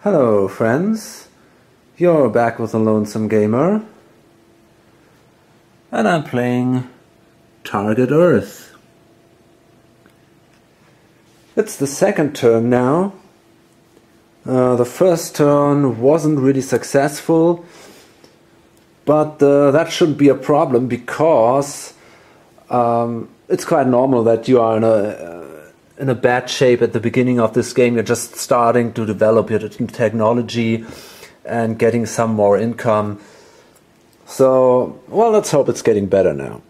Hello friends, you're back with the Lonesome Gamer, and I'm playing Target Earth. It's the second turn now. The first turn wasn't really successful, but that shouldn't be a problem because it's quite normal that you are in a bad shape at the beginning of this game. You're just starting to develop your technology and getting some more income. So, well, let's hope it's getting better now.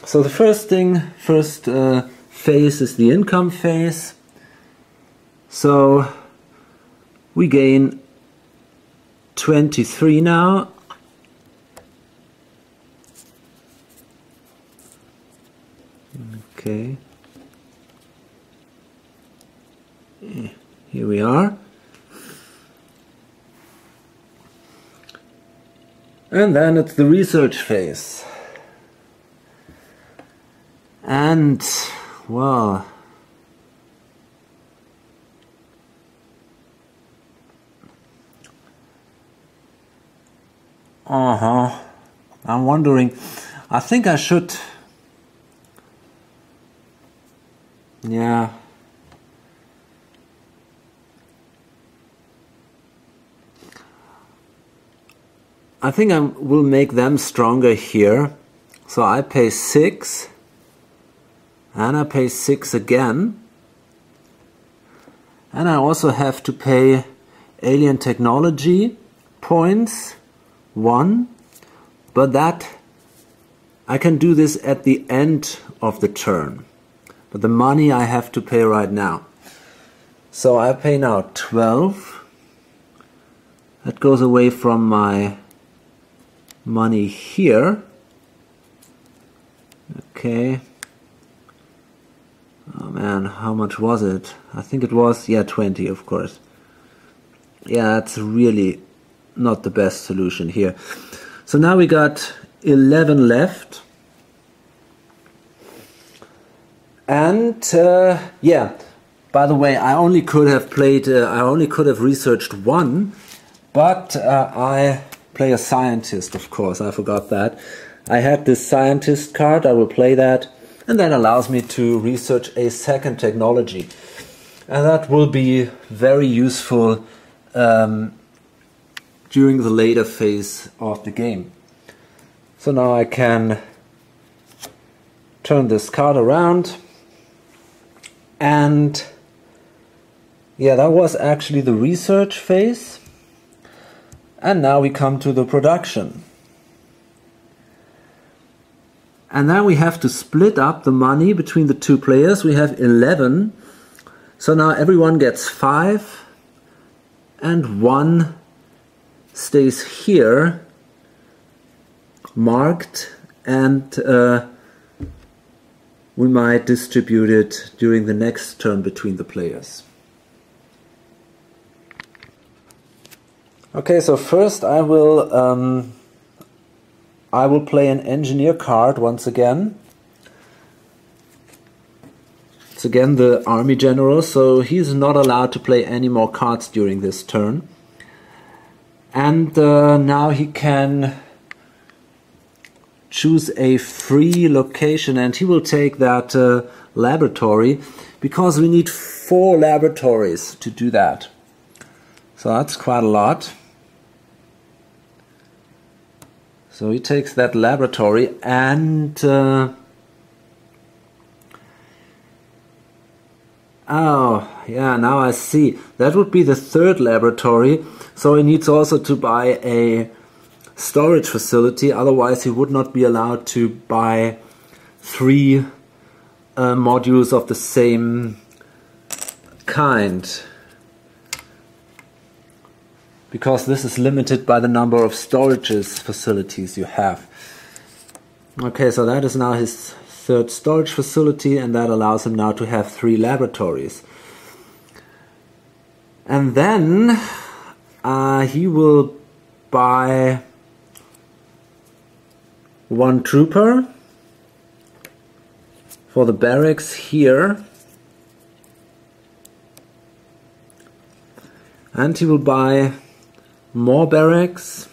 So the first phase is the income phase. So we gain 23 now. Okay. Here we are. And then it's the research phase. And, well, I'm wondering, I think I should, yeah. I think I will make them stronger here. So I pay 6 and I pay 6 again, and I also have to pay alien technology points 1, but that I can do this at the end of the turn, but the money I have to pay right now. So I pay now 12. That goes away from my money here. Okay. Oh man, how much was it? I think it was, yeah, 20, of course. Yeah, that's really not the best solution here. So now we got 11 left. And yeah, by the way, I only could have researched 1, but I play a scientist, of course, I forgot that. I had this scientist card, I will play that, and that allows me to research a second technology. And that will be very useful during the later phase of the game. So now I can turn this card around, and yeah, that was actually the research phase. And now we come to the production. And then we have to split up the money between the two players. We have 11. So now everyone gets 5. And 1 stays here, marked. And we might distribute it during the next turn between the players. Okay, so first I will play an engineer card once again. It's again the army general, so he's not allowed to play any more cards during this turn. And now he can choose a free location, and he will take that laboratory, because we need 4 laboratories to do that. So that's quite a lot. So he takes that laboratory, and oh yeah, now I see. That would be the 3rd laboratory. So he needs also to buy a storage facility, otherwise he would not be allowed to buy 3 modules of the same kind, because this is limited by the number of storages facilities you have. Okay, so that is now his 3rd storage facility, and that allows him now to have 3 laboratories. And then he will buy 1 trooper for the barracks here. And he will buy more barracks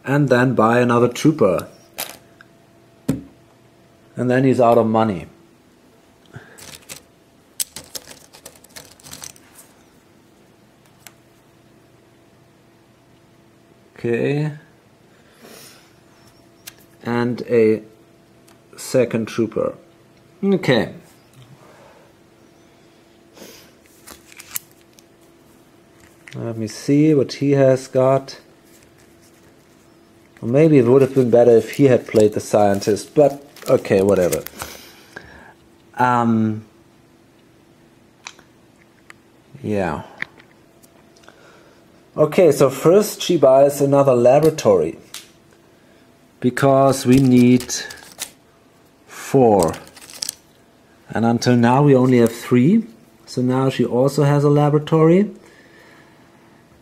and then buy another trooper. And then he's out of money. Okay. And a second trooper. Okay. Let me see what he has got. Or maybe it would have been better if he had played the scientist, but okay, whatever. Yeah. Okay, so first she buys another laboratory. Because we need 4. And until now we only have 3. So now she also has a laboratory.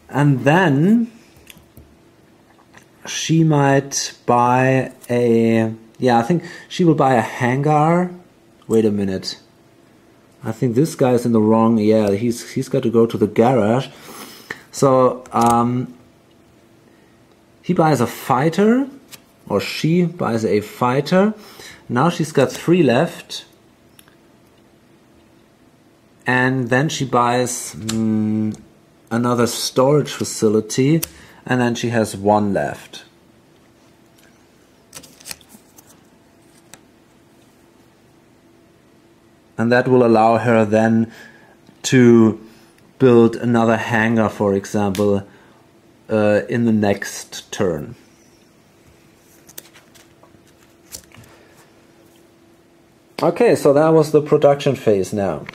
And then she might buy a... Yeah, I think she will buy a hangar. Wait a minute. I think this guy is in the wrong... Yeah, he's got to go to the garage. So, he buys a fighter. Or she buys a fighter. Now she's got 3 left. And then she buys another storage facility. And then she has 1 left. And that will allow her then to build another hangar, for example, in the next turn. Okay, so that was the production phase now.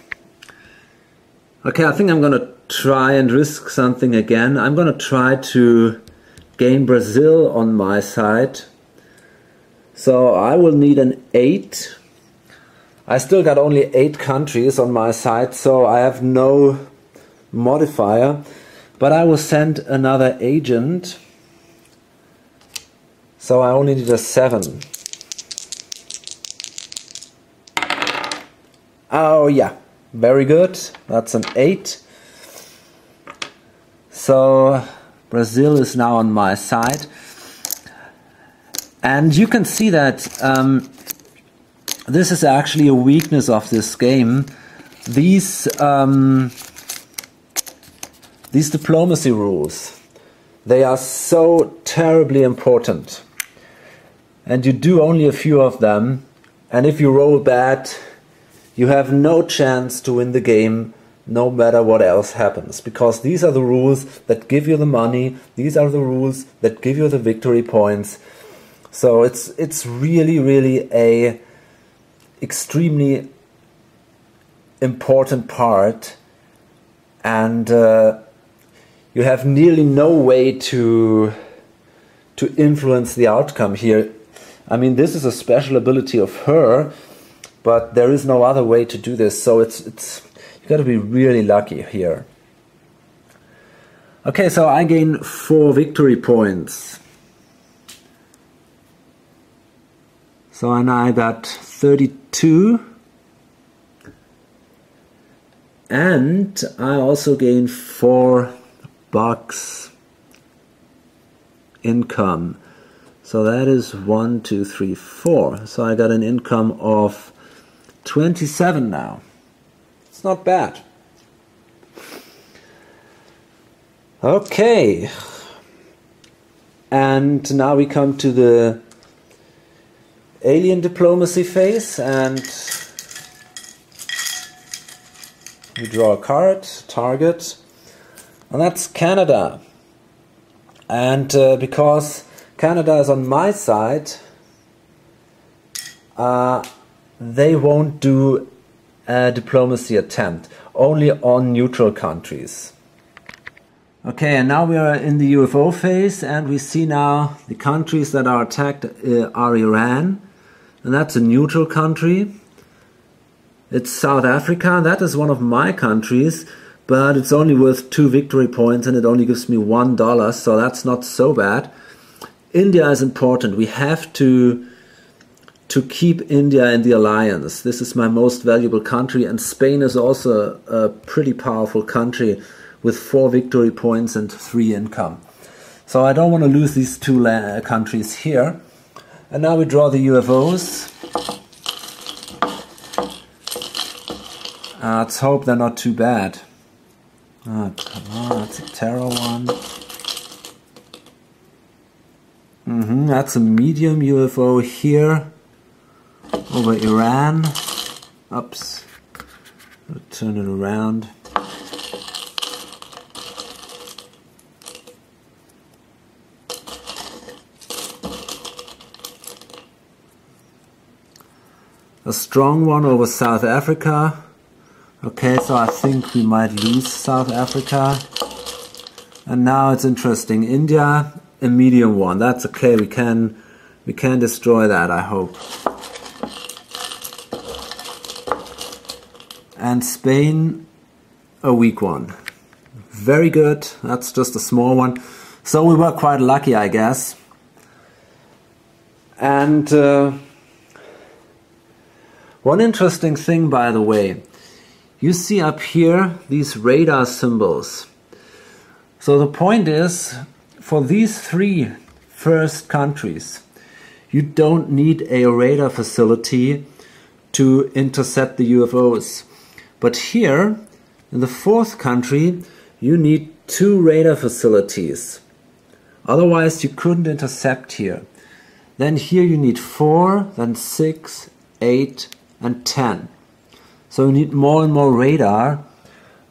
Okay, I think I'm going to try and risk something again. I'm going to try to gain Brazil on my side. So I will need an 8. I still got only 8 countries on my side, so I have no modifier. But I will send another agent. So I only need a 7. Oh yeah, very good. That's an 8. So Brazil is now on my side. And you can see that this is actually a weakness of this game. These diplomacy rules, they are so terribly important. And you do only a few of them. And if you roll bad, you have no chance to win the game, no matter what else happens. Because these are the rules that give you the money. These are the rules that give you the victory points. So it's really, really a extremely important part. And you have nearly no way to influence the outcome here. I mean, this is a special ability of her. But there is no other way to do this, so you got to be really lucky here. Okay, so I gain 4 victory points. So I got 32. And I also gain 4 bucks income. So that is 1, 2, 3, 4. So I got an income of 27 now. It's not bad. Okay. And now we come to the alien diplomacy phase, and we draw a card, target, and that's Canada. And because Canada is on my side, they won't do a diplomacy attempt, only on neutral countries. Okay, and now we are in the UFO phase, and we see now the countries that are attacked are Iran, and that's a neutral country. It's South Africa, that is one of my countries, but it's only worth 2 victory points and it only gives me $1, so that's not so bad. India is important. We have to keep India in the alliance. This is my most valuable country, and Spain is also a pretty powerful country with 4 victory points and 3 income. So I don't want to lose these 2 countries here. And now we draw the UFOs. Let's hope they're not too bad. Oh, come on, that's a terror one. That's a medium UFO here over Iran. Oops. Turn it around. A strong one over South Africa. Okay, so I think we might lose South Africa. And now it's interesting. India, a medium one. That's okay. We can destroy that, I hope. And Spain, a weak one. Very good. That's just a small one. So we were quite lucky, I guess. And one interesting thing, by the way, you see up here these radar symbols. So the point is, for these 3 first countries, you don't need a radar facility to intercept the UFOs. But here, in the 4th country, you need 2 radar facilities. Otherwise you couldn't intercept here. Then here you need 4, then 6, 8 and 10. So you need more and more radar,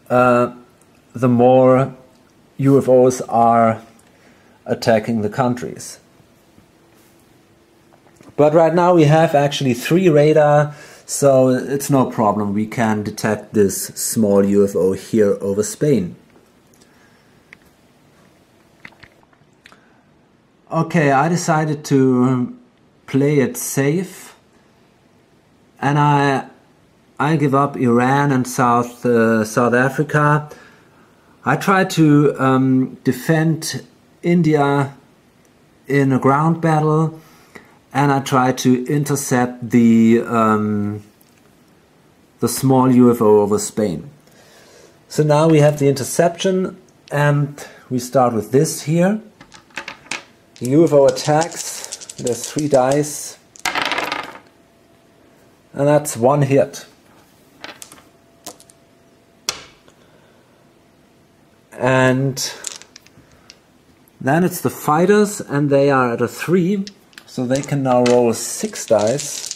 the more UFOs are attacking the countries. But right now we have actually 3 radar, so it's no problem. We can detect this small UFO here over Spain. Okay, I decided to play it safe, and I give up Iran and South Africa. I try to defend India in a ground battle, and I try to intercept the small UFO over Spain. So now we have the interception, and we start with this here. The UFO attacks. There's 3 dice, and that's 1 hit. And then it's the fighters, and they are at a 3, so they can now roll 6 dice.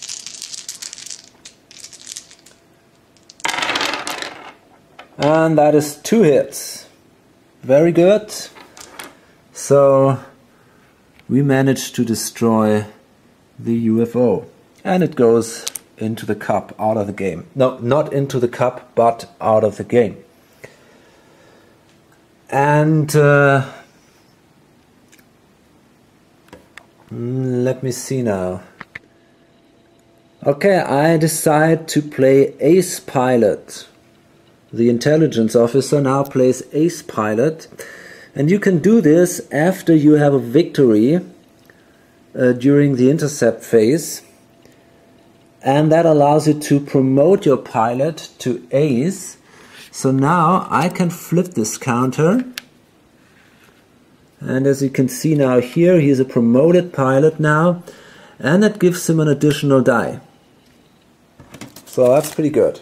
And that is 2 hits. Very good. So we managed to destroy the UFO. And it goes into the cup, out of the game. No, not into the cup, but out of the game. And let me see now. Okay, I decide to play Ace Pilot. The intelligence officer now plays Ace Pilot. And you can do this after you have a victory during the intercept phase. And that allows you to promote your pilot to Ace. So now I can flip this counter, and as you can see now here, he's a promoted pilot now, and that gives him an additional die. So that's pretty good.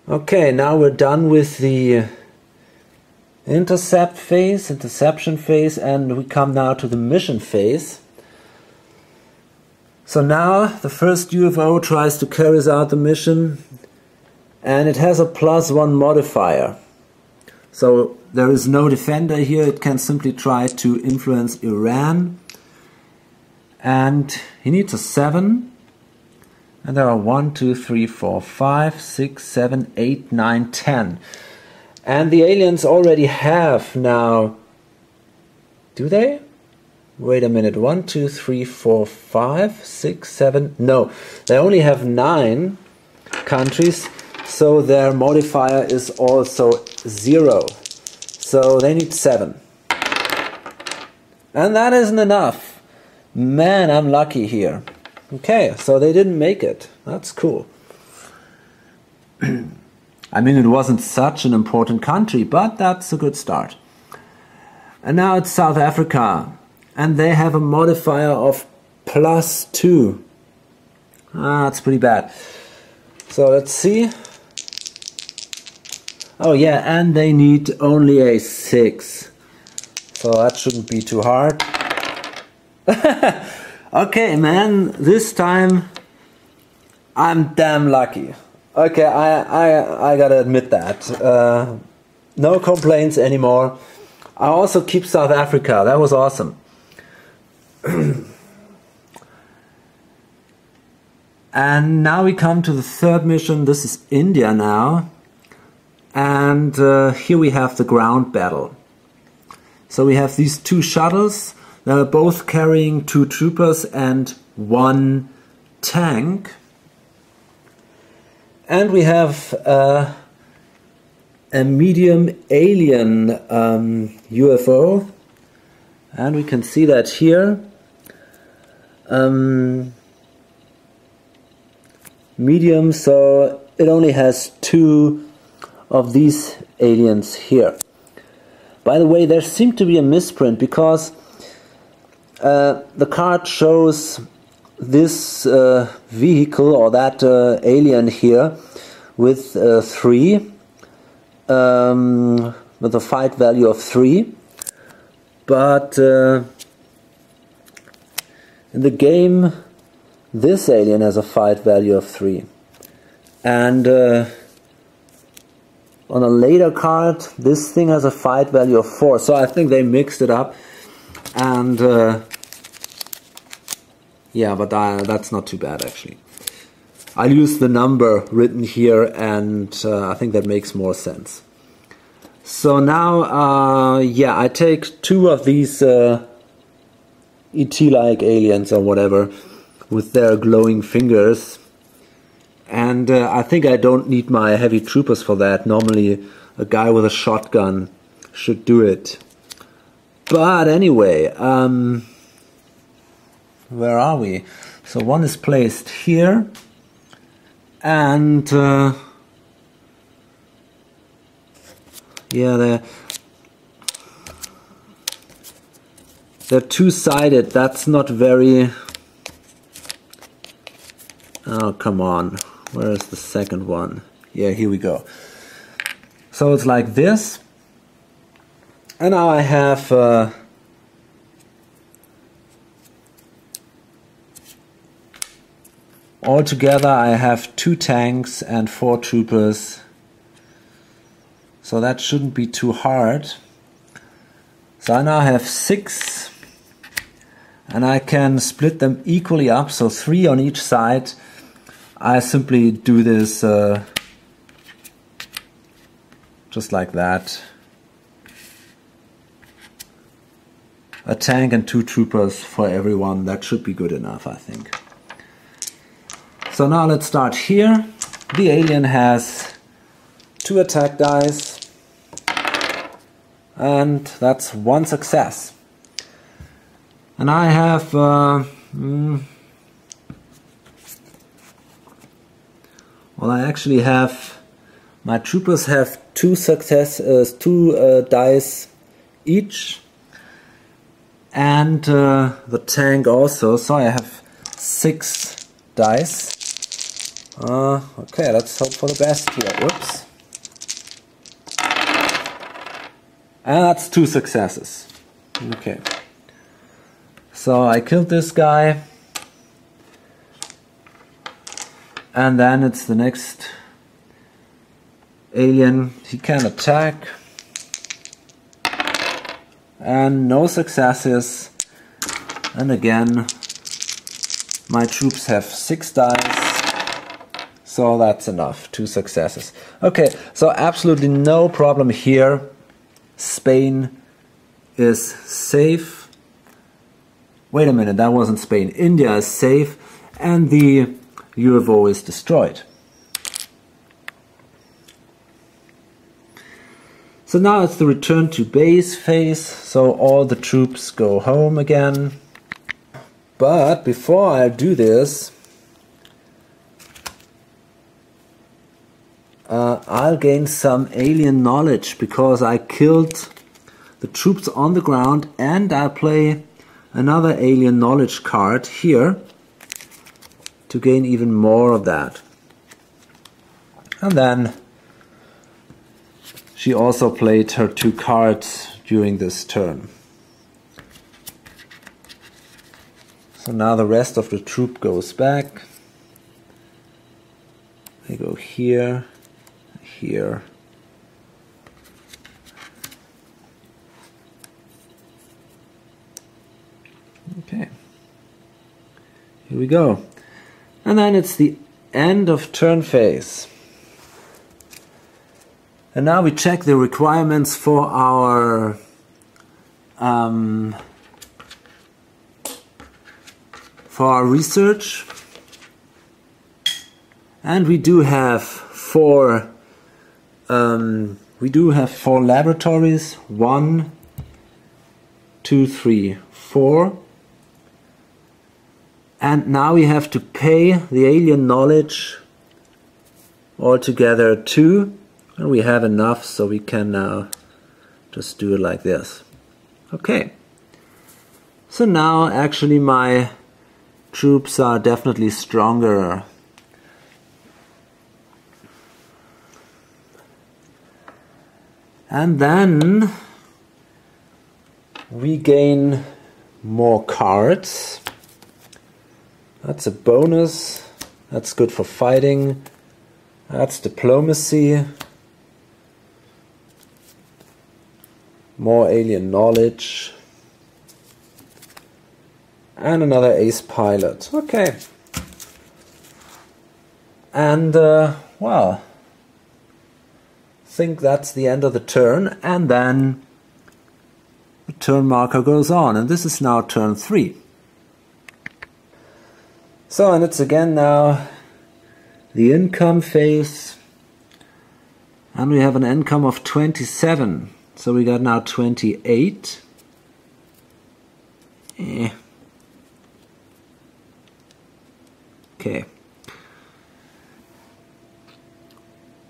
Okay, now we're done with the interception phase, and we come now to the mission phase. So now the first UFO tries to carry out the mission, and it has a +1 modifier. So there is no defender here, it can simply try to influence Iran. And he needs a 7. And there are 1, 2, 3, 4, 5, 6, 7, 8, 9, 10. And the aliens already have now, do they? Wait a minute, 1, 2, 3, 4, 5, 6, 7, no. They only have 9 countries, so their modifier is also 0. So they need 7. And that isn't enough. Man, I'm lucky here. Okay, so they didn't make it. That's cool. I mean, it wasn't such an important country, but that's a good start. And now it's South Africa, and they have a modifier of +2. That's pretty bad. So let's see. Oh yeah, and they need only a 6. So that shouldn't be too hard. Okay, man, this time I'm damn lucky. Okay, I gotta admit that. No complaints anymore. I also keep South Africa. That was awesome. And now we come to the third mission. This is India now. And here we have the ground battle. So we have these 2 shuttles. They're both carrying 2 troopers and 1 tank. And we have a medium alien UFO. And we can see that here. Medium, so it only has 2 of these aliens here. By the way, there seemed to be a misprint because the card shows this vehicle or that alien here with 3, with a fight value of 3, but in the game this alien has a fight value of 3, and on a later card this thing has a fight value of 4, so I think they mixed it up, and yeah, but that's not too bad actually. I'll use the number written here, and I think that makes more sense. So now, yeah, I take 2 of these ET-like aliens or whatever with their glowing fingers, and I think I don't need my heavy troopers for that. Normally a guy with a shotgun should do it. But anyway, where are we? So one is placed here, and yeah, they're two-sided. That's not very... Oh, come on. Where is the second one? Yeah, here we go. So it's like this. And now I have altogether I have 2 tanks and 4 troopers. So that shouldn't be too hard. So I now have 6. And I can split them equally up, so 3 on each side. I simply do this just like that. A tank and 2 troopers for everyone. That should be good enough, I think. So now let's start here. The alien has 2 attack dice. And that's 1 success. And I have... well, I actually have... My troopers have 2 dice each. And the tank also, so I have 6 dice. Okay, let's hope for the best here. Whoops. And that's 2 successes. Okay. So I killed this guy. And then it's the next alien. He can attack. And no successes. And again, my troops have 6 dice. So that's enough, 2 successes. Okay, so absolutely no problem here. Spain is safe. Wait a minute, that wasn't Spain. India is safe, and the UFO is destroyed. So now it's the return to base phase, so all the troops go home again. But before I do this, I'll gain some alien knowledge because I killed the troops on the ground, and I'll play another alien knowledge card here to gain even more of that. And then she also played her 2 cards during this turn. So now the rest of the troop goes back. They go here, here. Okay, here we go. And then it's the end of turn phase. And now we check the requirements for our research. And we do have 4 laboratories. 1, 2, 3, 4. And now we have to pay the alien knowledge altogether 2. And we have enough, so we can now just do it like this. Okay. So now actually my troops are definitely stronger. And then we gain more cards. That's a bonus. That's good for fighting. That's diplomacy. More alien knowledge. And another ace pilot. Okay. And, well, I think that's the end of the turn. And then the turn marker goes on. And this is now turn 3. So, and it's again now the income phase. And we have an income of 27. So we got now 28. Okay.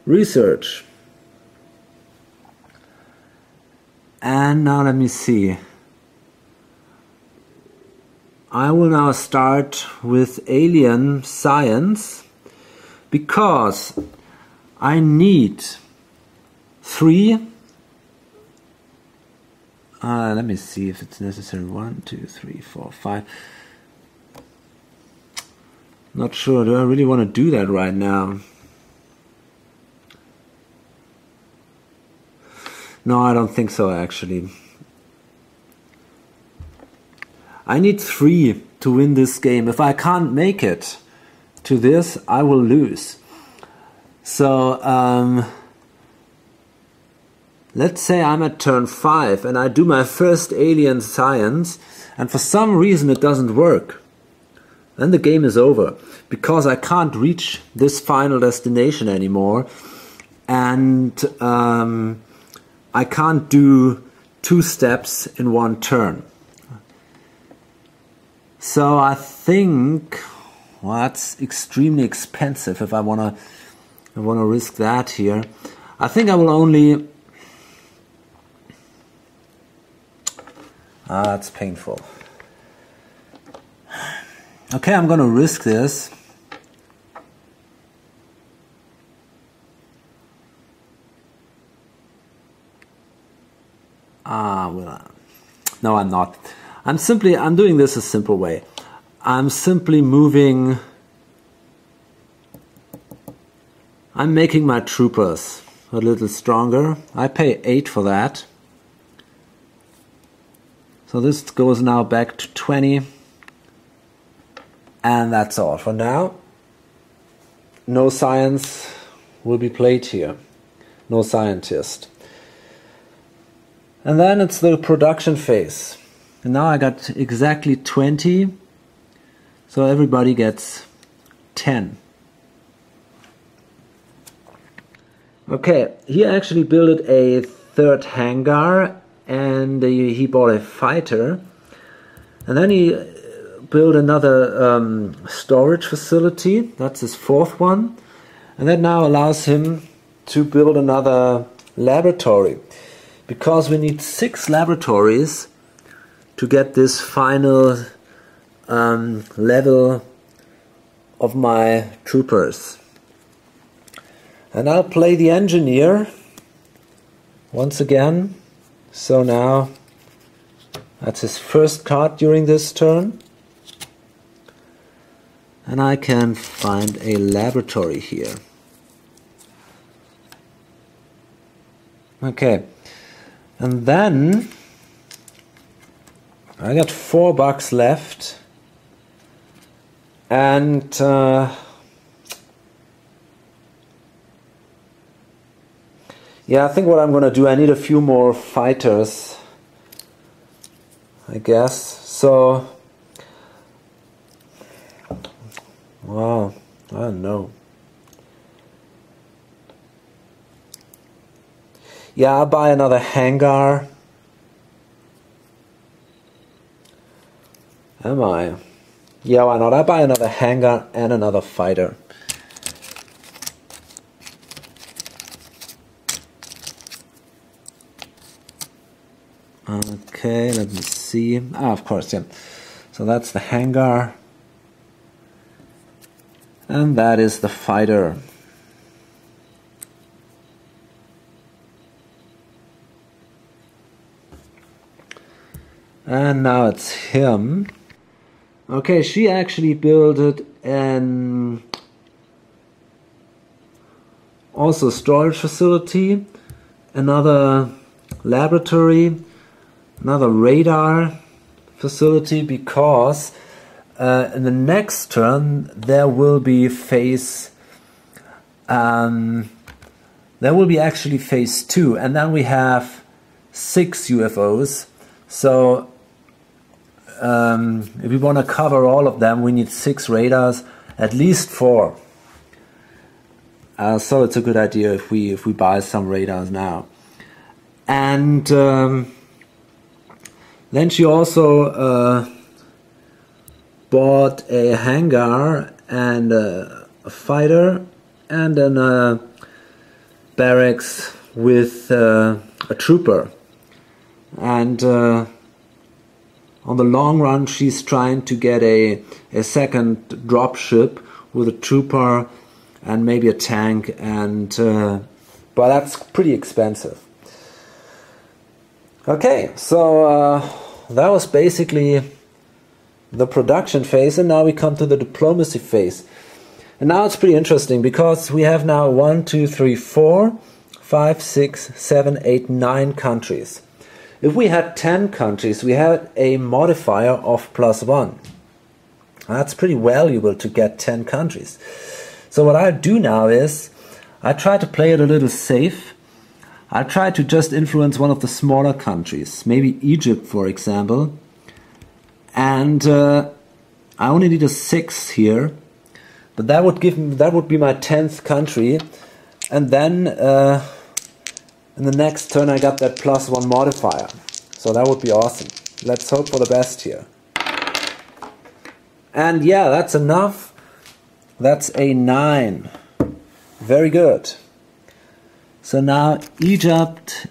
Research. And now let me see. I will now start with alien science because I need 3. Let me see if it's necessary. 1, 2, 3, 4, 5. Not sure. Do I really want to do that right now? No, I don't think so, actually. I need 3 to win this game. If I can't make it to this, I will lose. So, let's say I'm at turn 5 and I do my first alien science and for some reason it doesn't work. Then the game is over because I can't reach this final destination anymore, and I can't do 2 steps in 1 turn. So I think, well, that's extremely expensive if I wanna risk that here. I think I will only. That's painful. Okay, I'm gonna risk this. Well, no, I'm not. I'm doing this a simple way. I'm simply moving. I'm making my troopers a little stronger. I pay 8 for that. So this goes now back to 20. And that's all for now. No science will be played here. No scientist. And then it's the production phase. And now I got exactly 20. So everybody gets 10. Okay, he actually built a 3rd hangar, and he bought a fighter. And then he build another storage facility. That's his fourth one. And that now allows him to build another laboratory. Because we need 6 laboratories to get this final level of my troopers. And I'll play the engineer once again. So now that's his first card during this turn. And I can find a laboratory here. Okay. And then I got $4 left. And yeah, I think what I'm gonna do, I need a few more fighters, I guess. So, wow, I don't know. Yeah, I'll buy another hangar. Am I? Yeah, why not? I'll buy another hangar and another fighter. Okay, let me see. Ah, of course, yeah. So that's the hangar. And that is the fighter. And now it's him. Okay, she actually built an also storage facility, another laboratory, another radar facility, because in the next turn there will be phase actually phase 2, and then we have 6 UFOs. So if we want to cover all of them, we need 6 radars, at least 4. So it's a good idea if we buy some radars now. And then she also bought a hangar and a fighter and then a barracks with a trooper. And on the long run, she's trying to get a second dropship with a trooper and maybe a tank, and but that's pretty expensive. Okay, so that was basically the production phase, and now we come to the diplomacy phase. And now it's pretty interesting because we have now 1, 2, 3, 4, 5, 6, 7, 8, 9 countries. If we had 10 countries, we had a modifier of +1. That's pretty valuable to get 10 countries. So what I do now is, I try to play it a little safe. I try to just influence one of the smaller countries, maybe Egypt, for example. And I only need a 6 here, but that would be my 10th country. And then in the next turn I got that +1 modifier. So that would be awesome. Let's hope for the best here. And yeah, that's enough. That's a 9. Very good. So now Egypt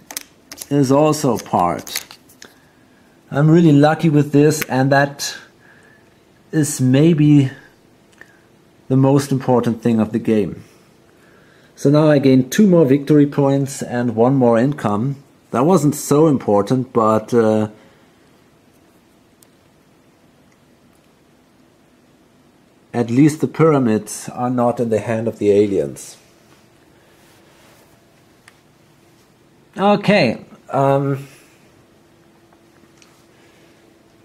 is also part. I'm really lucky with this, and that is maybe the most important thing of the game. So now I gain 2 more victory points and 1 more income. That wasn't so important, but at least the pyramids are not in the hand of the aliens. Okay,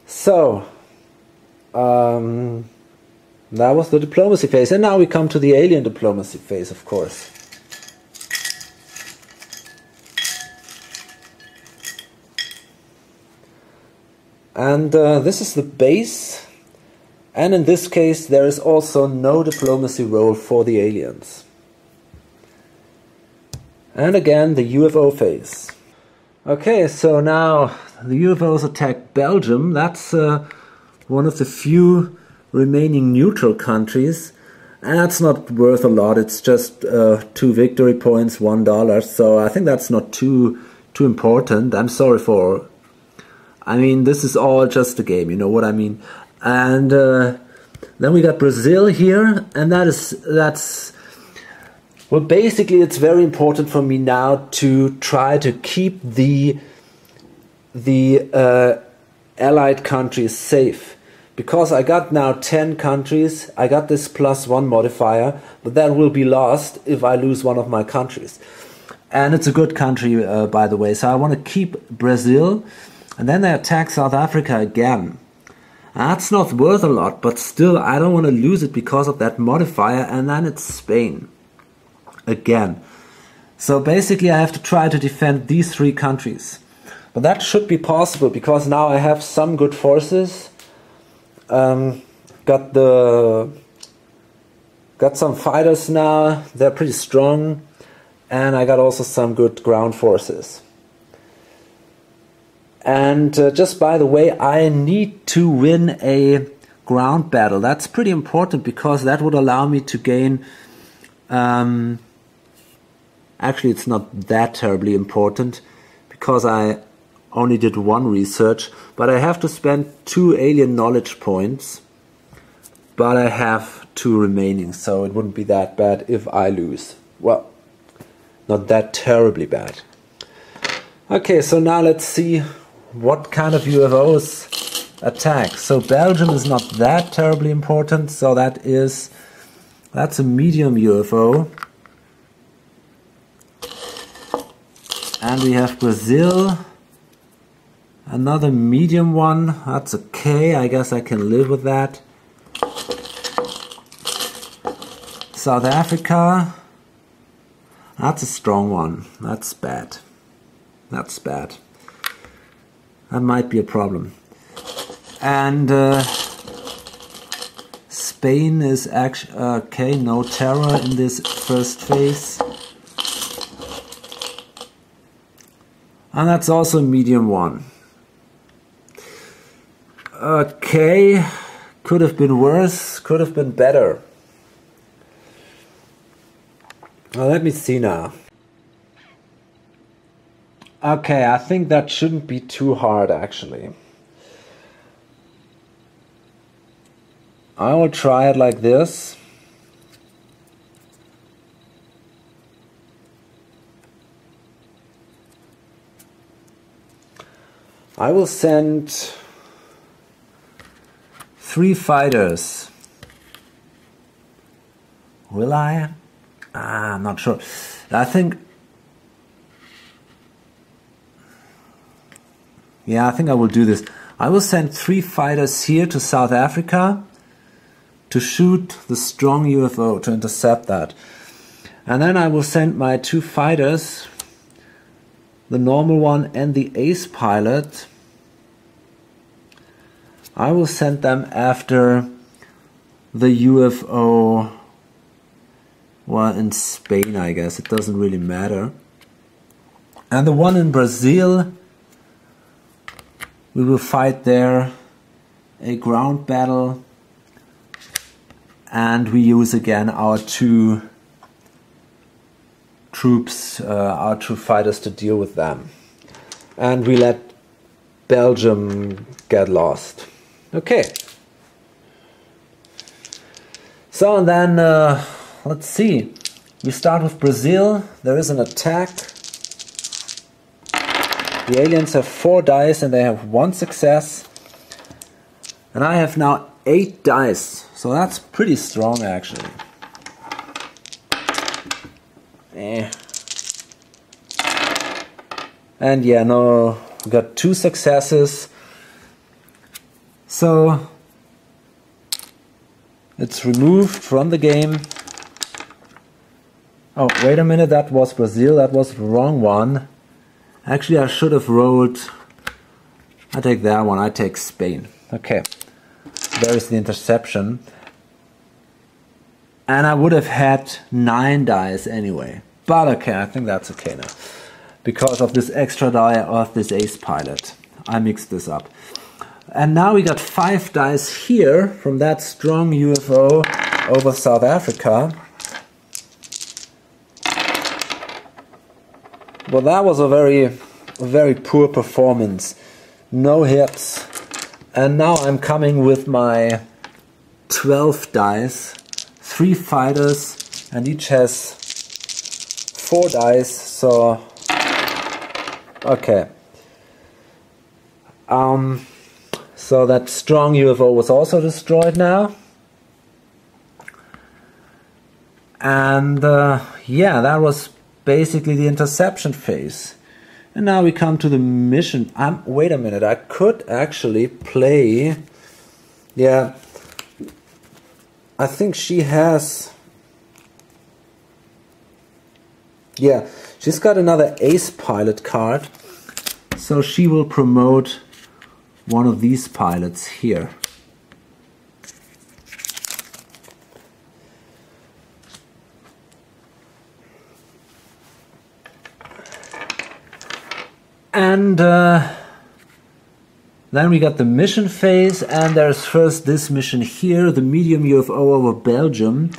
so that was the diplomacy phase, and now we come to the alien diplomacy phase, of course. And this is the base, and in this case there is also no diplomacy role for the aliens. And again, the UFO phase. Okay, so now the UFOs attack Belgium. That's one of the few remaining neutral countries, and that's not worth a lot. It's just 2 victory points, $1. So I think that's not too important. I'm sorry for. I mean, this is all just a game. You know what I mean? And then we got Brazil here, and that's. Well, basically, it's very important for me now to try to keep the allied countries safe, because I got now 10 countries. I got this +1 modifier, but that will be lost if I lose one of my countries. And it's a good country, by the way. So I want to keep Brazil, and then they attack South Africa again. That's not worth a lot, but still I don't want to lose it because of that modifier. And then it's Spain again. So basically I have to try to defend these 3 countries. But that should be possible, because now I have some good forces. Got some fighters now. They're pretty strong. And I got also some good ground forces. And just by the way, I need to win a ground battle. That's pretty important, because that would allow me to gain... actually, it's not that terribly important, because I only did 1 research. But I have to spend 2 alien knowledge points. But I have 2 remaining, so it wouldn't be that bad if I lose. Well, not that terribly bad. Okay, so now let's see what kind of UFOs attack. So Belgium is not that terribly important, so that's a medium UFO. And we have Brazil, another medium one. That's okay, I guess I can live with that. South Africa, that's a strong one. That's bad. That's bad. That might be a problem. And Spain is actually okay. No terror in this first phase. And that's also a medium one. Okay, could have been worse, could have been better. Well, let me see now. Okay, I think that shouldn't be too hard, actually. I will try it like this. I will send 3 fighters. Will I? I'm not sure. I think... Yeah, I think I will do this. I will send 3 fighters here to South Africa to shoot the strong UFO, to intercept that. And then I will send my 2 fighters, the normal one and the ace pilot. I will send them after the UFO, well, in Spain, I guess. It doesn't really matter. And the one in Brazil, we will fight there a ground battle, and we use again our 2 troops, our 2 fighters to deal with them. And we let Belgium get lost. Okay. So, and then, let's see. We start with Brazil. There is an attack. The aliens have 4 dice and they have 1 success. And I have now 8 dice. So that's pretty strong, actually. And yeah, no, we got 2 successes. So it's removed from the game. Oh, wait a minute, that was Brazil, that was the wrong one. Actually, I should have rolled... I take that one, I take Spain. Okay, there is the interception. And I would have had 9 dice anyway. But okay, I think that's okay now. Because of this extra die of this ace pilot. I mixed this up. And now we got 5 dice here from that strong UFO over South Africa. Well, that was a very poor performance. No hits. And now I'm coming with my 12 dice, 3 fighters, and each has 4 dice, so okay. So that strong UFO was also destroyed now. And yeah, that was basically the interception phase. And now we come to the mission. Wait a minute, I could actually play... Yeah, I think she has... Yeah, she's got another ace pilot card. So she will promote one of these pilots here. And then we got the mission phase, and there's first this mission here, the medium UFO over Belgium.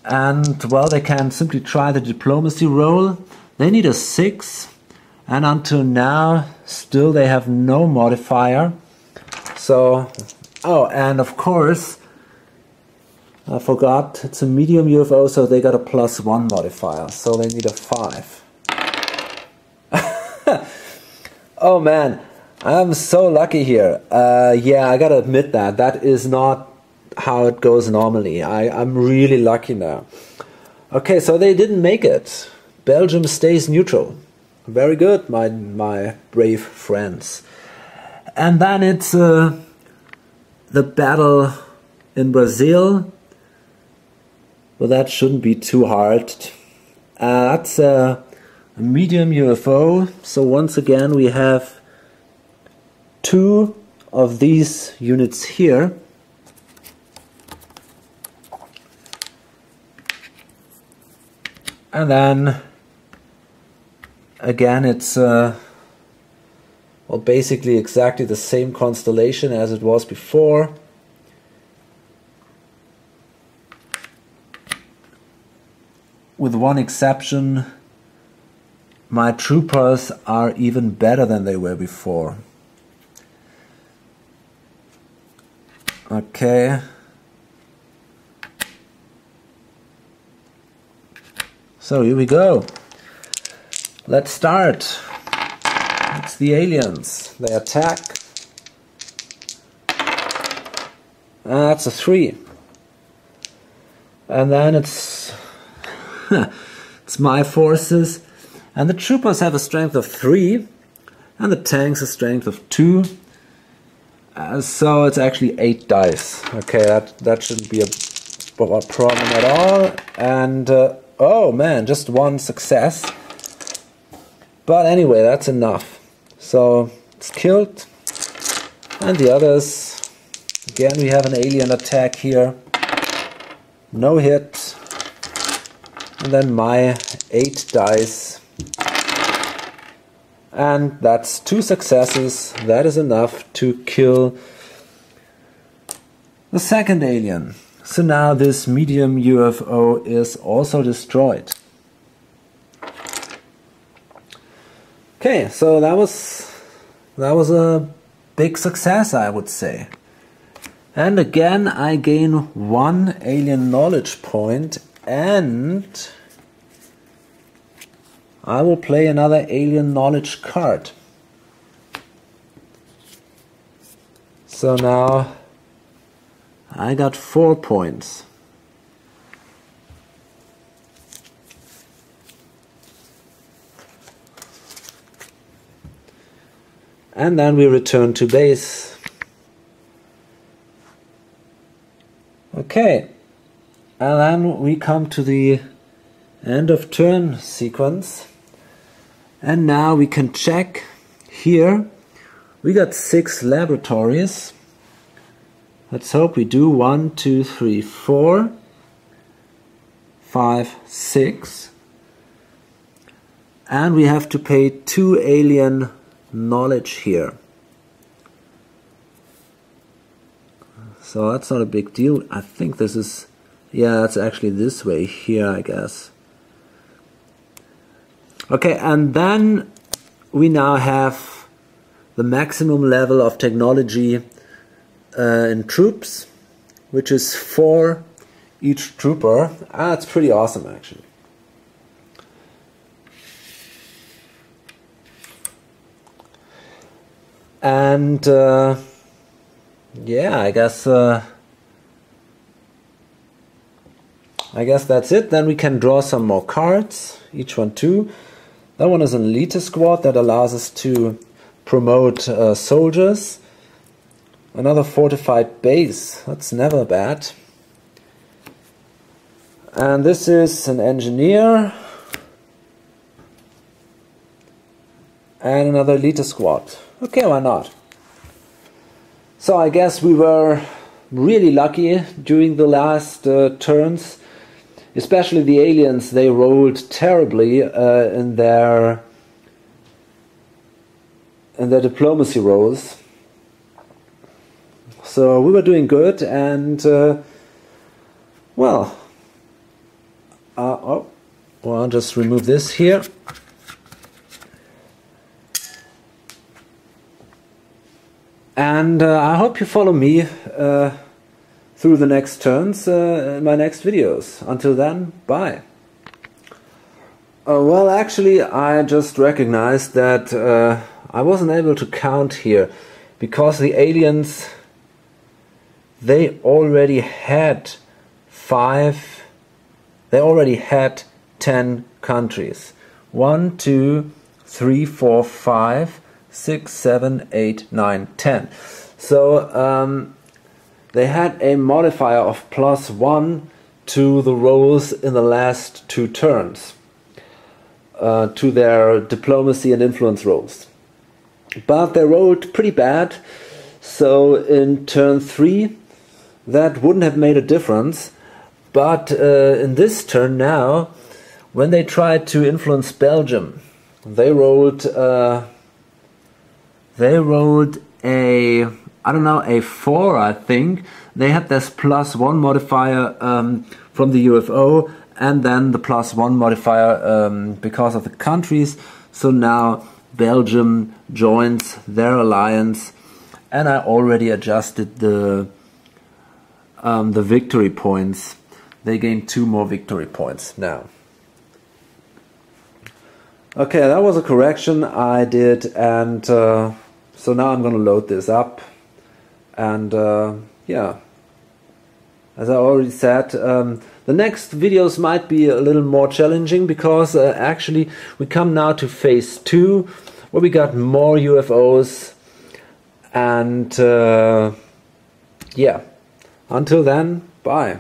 And well, they can simply try the diplomacy roll. They need a 6, and until now still they have no modifier. So, oh, and of course I forgot, it's a medium UFO, so they got a +1 modifier, so they need a 5. Oh man, I'm so lucky here. Yeah, I gotta admit that is not how it goes normally. I'm really lucky now. Okay, so they didn't make it. Belgium stays neutral. Very good, my brave friends. And then it's the battle in Brazil. Well, that shouldn't be too hard. That's a medium UFO. So once again we have 2 of these units here. And then again it's well, basically exactly the same constellation as it was before. With one exception, my troopers are even better than they were before. Okay. So here we go. Let's start. It's the aliens. They attack. That's a 3. And then it's it's my forces. And the troopers have a strength of 3. And the tanks a strength of 2. So it's actually 8 dice. Okay, that shouldn't be a problem at all. And oh man, just 1 success. But anyway, that's enough. So it's killed. And the others, again we have an alien attack here. No hit. And then my 8 dice. And that's 2 successes. That is enough to kill the second alien. So now this medium UFO is also destroyed. Okay, so that was a big success, I would say. And again I gain 1 alien knowledge point, and I will play another alien knowledge card. So now I got 4 points. And then we return to base. Okay, and then we come to the end of turn sequence. And now we can check here. We got 6 laboratories. Let's hope we do. 1, 2, 3, 4, 5, 6. And we have to pay 2 alien knowledge here. So that's not a big deal. I think this is, yeah, it's actually this way here, I guess. Okay, and then we now have the maximum level of technology in troops, which is 4 each trooper. It's pretty awesome, actually. And yeah, I guess that's it. Then we can draw some more cards, each one 2. That one is an elite squad that allows us to promote soldiers. Another fortified base, that's never bad. And this is an engineer. And another elite squad. Okay, why not? So I guess we were really lucky during the last turns. Especially the aliens, they rolled terribly in their diplomacy rolls. So we were doing good, and well, I'll just remove this here. And I hope you follow me through the next turns in my next videos. Until then, bye. Well, actually, I just recognized that I wasn't able to count here because the aliens, they already had 10 countries. 1, 2, 3, 4, 5, 6, 7, 8, 9, 10. So they had a modifier of +1 to the rolls in the last 2 turns, to their diplomacy and influence rolls. But they rolled pretty bad, so in turn 3 that wouldn't have made a difference. But in this turn now, when they tried to influence Belgium, they rolled a, I don't know, a 4, I think. They had this +1 modifier from the UFO, and then the +1 modifier because of the countries. So now Belgium joins their alliance, and I already adjusted the victory points. They gained 2 more victory points now. Okay, that was a correction I did, and so now I'm going to load this up. And yeah, as I already said, the next videos might be a little more challenging because actually we come now to phase 2, where we got more UFOs. And yeah, until then, bye.